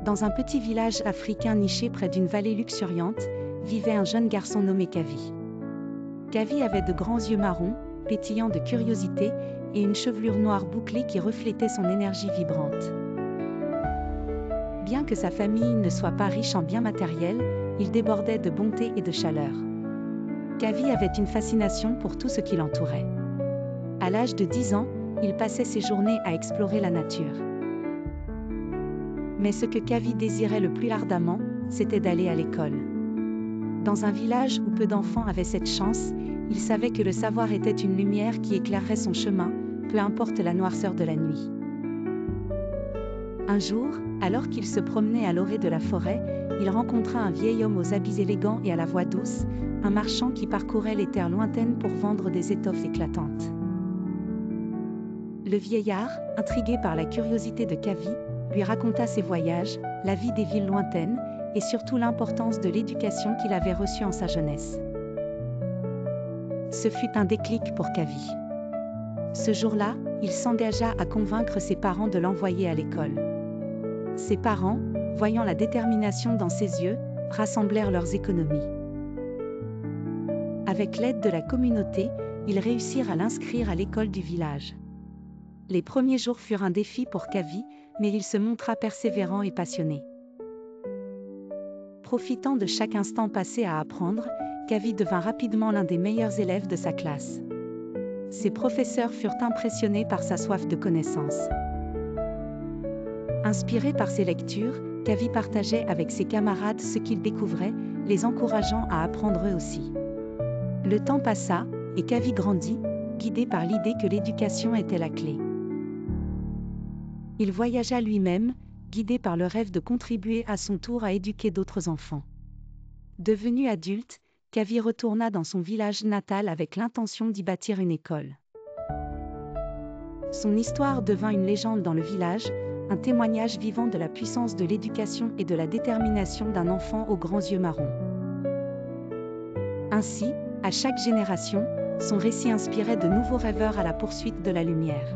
Dans un petit village africain niché près d'une vallée luxuriante, vivait un jeune garçon nommé Kavi. Kavi avait de grands yeux marrons, pétillants de curiosité, et une chevelure noire bouclée qui reflétait son énergie vibrante. Bien que sa famille ne soit pas riche en biens matériels, il débordait de bonté et de chaleur. Kavi avait une fascination pour tout ce qui l'entourait. À l'âge de 10 ans, il passait ses journées à explorer la nature. Mais ce que Kavi désirait le plus ardemment, c'était d'aller à l'école. Dans un village où peu d'enfants avaient cette chance, il savait que le savoir était une lumière qui éclairerait son chemin, peu importe la noirceur de la nuit. Un jour, alors qu'il se promenait à l'orée de la forêt, il rencontra un vieil homme aux habits élégants et à la voix douce, un marchand qui parcourait les terres lointaines pour vendre des étoffes éclatantes. Le vieillard, intrigué par la curiosité de Kavi, lui raconta ses voyages, la vie des villes lointaines, et surtout l'importance de l'éducation qu'il avait reçue en sa jeunesse. Ce fut un déclic pour Kavi. Ce jour-là, il s'engagea à convaincre ses parents de l'envoyer à l'école. Ses parents, voyant la détermination dans ses yeux, rassemblèrent leurs économies. Avec l'aide de la communauté, ils réussirent à l'inscrire à l'école du village. Les premiers jours furent un défi pour Kavi, mais il se montra persévérant et passionné. Profitant de chaque instant passé à apprendre, Kavi devint rapidement l'un des meilleurs élèves de sa classe. Ses professeurs furent impressionnés par sa soif de connaissance. Inspiré par ses lectures, Kavi partageait avec ses camarades ce qu'il découvrait, les encourageant à apprendre eux aussi. Le temps passa, et Kavi grandit, guidé par l'idée que l'éducation était la clé. Il voyagea lui-même, guidé par le rêve de contribuer à son tour à éduquer d'autres enfants. Devenu adulte, Kavi retourna dans son village natal avec l'intention d'y bâtir une école. Son histoire devint une légende dans le village, un témoignage vivant de la puissance de l'éducation et de la détermination d'un enfant aux grands yeux marrons. Ainsi, à chaque génération, son récit inspirait de nouveaux rêveurs à la poursuite de la lumière.